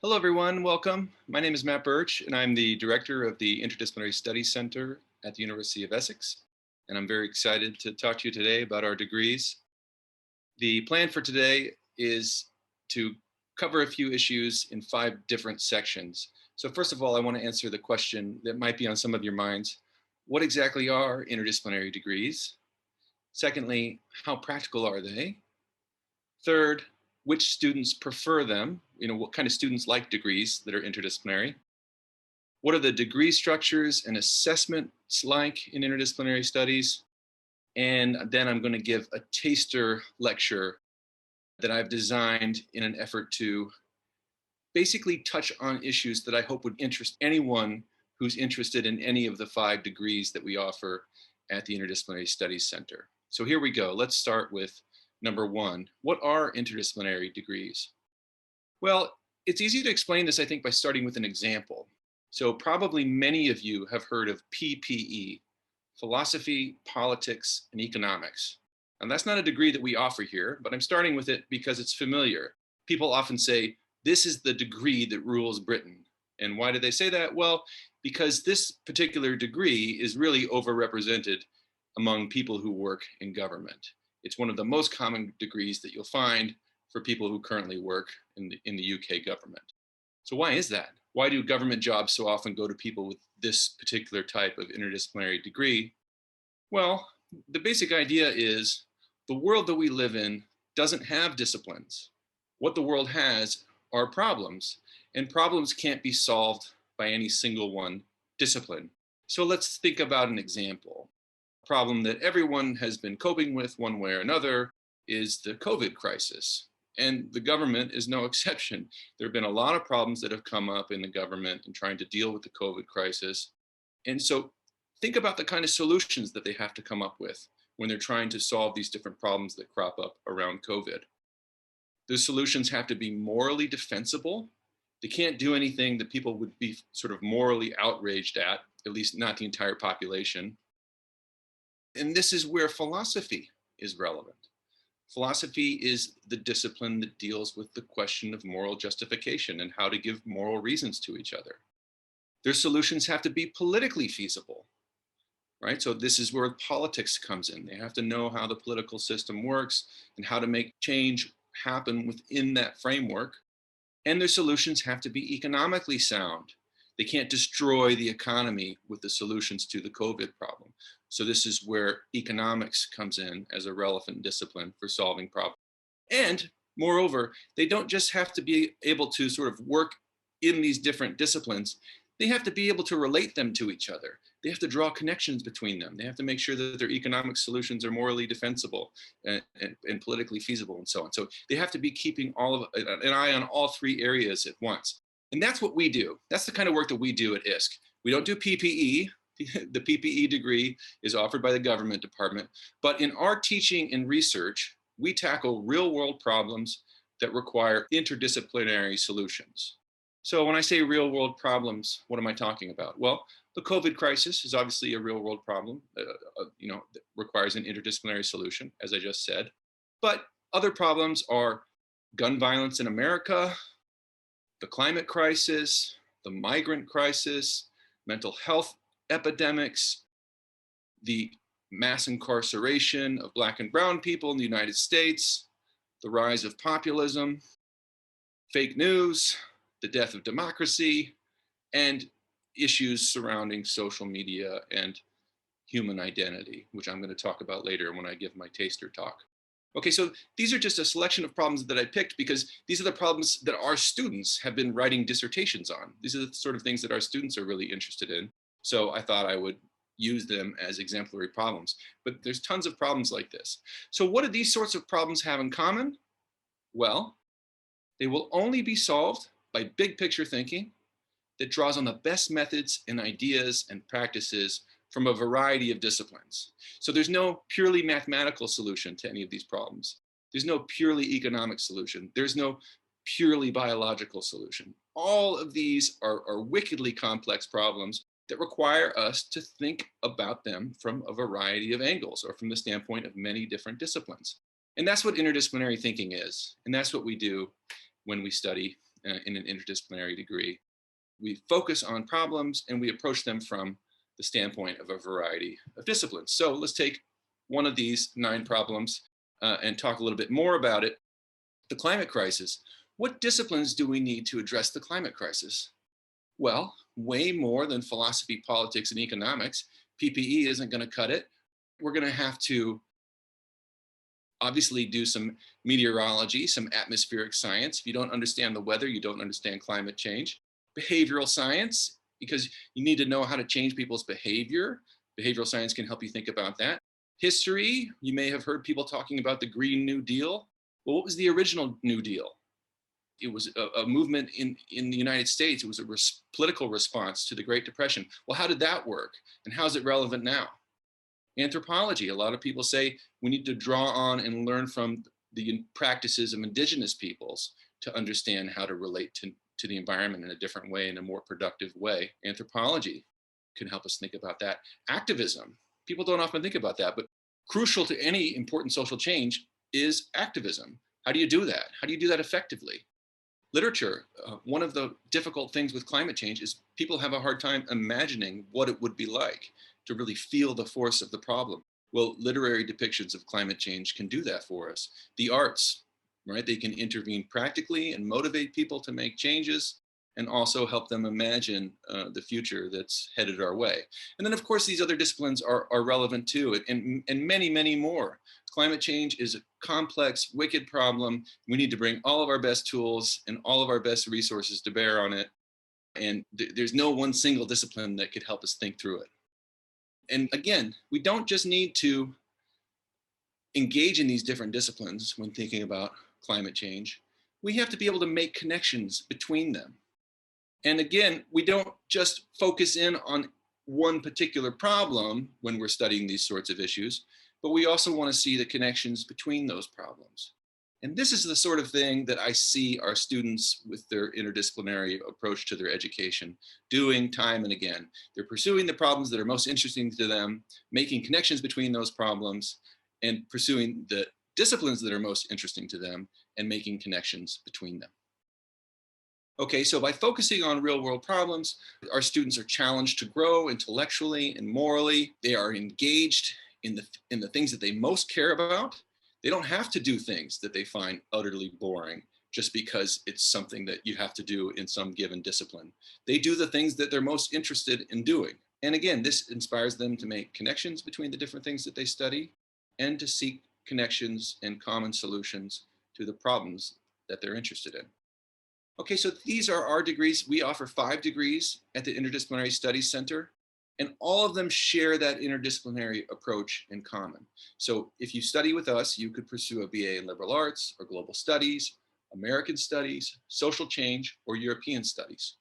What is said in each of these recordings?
Hello, everyone. Welcome. My name is Matt Birch, and I'm the director of the Interdisciplinary Studies Center at the University of Essex. And I'm very excited to talk to you today about our degrees. The plan for today is to cover a few issues in 5 different sections. So first of all, I want to answer the question that might be on some of your minds. What exactly are interdisciplinary degrees? Secondly, how practical are they? Third, which students prefer them? What kind of students like degrees that are interdisciplinary? What are the degree structures and assessments like in interdisciplinary studies? And then I'm going to give a taster lecture that I've designed in an effort to basically touch on issues that I hope would interest anyone who's interested in any of the 5 degrees that we offer at the Interdisciplinary Studies Center. So here we go. Let's start with number 1. What are interdisciplinary degrees? Well, it's easy to explain this, I think, by starting with an example. So probably many of you have heard of PPE, philosophy, politics, and economics. And that's not a degree that we offer here, but I'm starting with it because it's familiar. People often say, this is the degree that rules Britain. And why do they say that? Well, because this particular degree is really overrepresented among people who work in government. It's one of the most common degrees that you'll find for people who currently work in the UK government. So why is that? Why do government jobs so often go to people with this particular type of interdisciplinary degree? Well, the basic idea is the world that we live in doesn't have disciplines. What the world has are problems, and problems can't be solved by any single one discipline. So let's think about an example. A problem that everyone has been coping with one way or another is the COVID crisis. And the government is no exception. There have been a lot of problems that have come up in the government in trying to deal with the COVID crisis. And so think about the kind of solutions that they have to come up with when they're trying to solve these different problems that crop up around COVID. Those solutions have to be morally defensible. They can't do anything that people would be sort of morally outraged at least not the entire population. And this is where philosophy is relevant. Philosophy is the discipline that deals with the question of moral justification and how to give moral reasons to each other. Their solutions have to be politically feasible, right? So this is where politics comes in. They have to know how the political system works and how to make change happen within that framework. And their solutions have to be economically sound. They can't destroy the economy with the solutions to the COVID problem. So this is where economics comes in as a relevant discipline for solving problems. And moreover, they don't just have to be able to sort of work in these different disciplines. They have to be able to relate them to each other. They have to draw connections between them. They have to make sure that their economic solutions are morally defensible and politically feasible and so on. So they have to be keeping an eye on all 3 areas at once. And that's what we do. That's the kind of work that we do at ISC. We don't do PPE. The PPE degree is offered by the government department. But in our teaching and research, we tackle real world problems that require interdisciplinary solutions. So when I say real world problems, what am I talking about? Well, the COVID crisis is obviously a real world problem, that requires an interdisciplinary solution, as I just said. But other problems are gun violence in America, the climate crisis, the migrant crisis, mental health epidemics, the mass incarceration of Black and brown people in the United States, the rise of populism, fake news, the death of democracy, and issues surrounding social media and human identity, which I'm going to talk about later when I give my taster talk. Okay, so these are just a selection of problems that I picked because these are the problems that our students have been writing dissertations on. These are the sort of things that our students are really interested in. So I thought I would use them as exemplary problems. But there's tons of problems like this. So what do these sorts of problems have in common? Well, they will only be solved by big picture thinking that draws on the best methods and ideas and practices from a variety of disciplines. So there's no purely mathematical solution to any of these problems. There's no purely economic solution. There's no purely biological solution. All of these are wickedly complex problems that require us to think about them from a variety of angles or from the standpoint of many different disciplines. And that's what interdisciplinary thinking is. And that's what we do when we study in an interdisciplinary degree. We focus on problems and we approach them from the standpoint of a variety of disciplines. So let's take one of these 9 problems and talk a little bit more about it. The climate crisis. What disciplines do we need to address the climate crisis? Well, way more than philosophy, politics, and economics. PPE isn't going to cut it. We're going to have to obviously do some meteorology, some atmospheric science. If you don't understand the weather, you don't understand climate change. Behavioral science, because you need to know how to change people's behavior. Behavioral science can help you think about that. History, you may have heard people talking about the Green New Deal. Well, what was the original New Deal? It was a movement in the United States. It was a political response to the Great Depression. Well, how did that work? And how is it relevant now? Anthropology, a lot of people say we need to draw on and learn from the practices of indigenous peoples to understand how to relate to the environment in a different way, in a more productive way. Anthropology can help us think about that. Activism, people don't often think about that, but crucial to any important social change is activism. How do you do that? How do you do that effectively? Literature, one of the difficult things with climate change is people have a hard time imagining what it would be like to really feel the force of the problem. Well, literary depictions of climate change can do that for us. The arts, right? They can intervene practically and motivate people to make changes and also help them imagine the future that's headed our way. And then, of course, these other disciplines are relevant too, and many, many more. Climate change is a complex, wicked problem. We need to bring all of our best tools and all of our best resources to bear on it. And there's no one single discipline that could help us think through it. And again, we don't just need to engage in these different disciplines when thinking about climate change. We have to be able to make connections between them. And again, we don't just focus in on one particular problem when we're studying these sorts of issues, but we also want to see the connections between those problems. And this is the sort of thing that I see our students with their interdisciplinary approach to their education doing time and again. They're pursuing the problems that are most interesting to them, making connections between those problems, and pursuing the disciplines that are most interesting to them and making connections between them. Okay, so by focusing on real world problems, our students are challenged to grow intellectually and morally. They are engaged in the things that they most care about. They don't have to do things that they find utterly boring just because it's something that you have to do in some given discipline. They do the things that they're most interested in doing. And again, this inspires them to make connections between the different things that they study and to seek connections and common solutions to the problems that they're interested in. Okay, so these are our degrees. We offer 5 degrees at the Interdisciplinary Studies Center, and all of them share that interdisciplinary approach in common. So if you study with us, you could pursue a BA in liberal arts or global studies, American studies, social change, or European studies.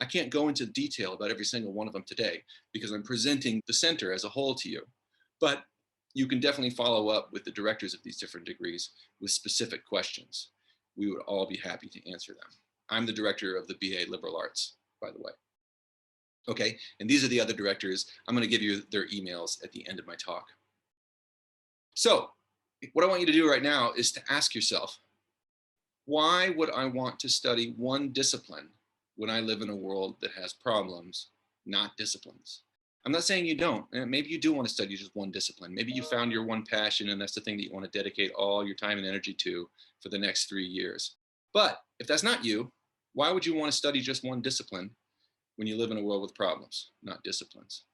I can't go into detail about every single one of them today because I'm presenting the center as a whole to you, but you can definitely follow up with the directors of these different degrees with specific questions. We would all be happy to answer them. I'm the director of the BA Liberal Arts, by the way. Okay, and these are the other directors. I'm going to give you their emails at the end of my talk. So what I want you to do right now is to ask yourself, why would I want to study one discipline when I live in a world that has problems, not disciplines? I'm not saying you don't. Maybe you do want to study just one discipline. Maybe you found your one passion and that's the thing that you want to dedicate all your time and energy to for the next 3 years. But if that's not you, why would you want to study just one discipline when you live in a world with problems, not disciplines?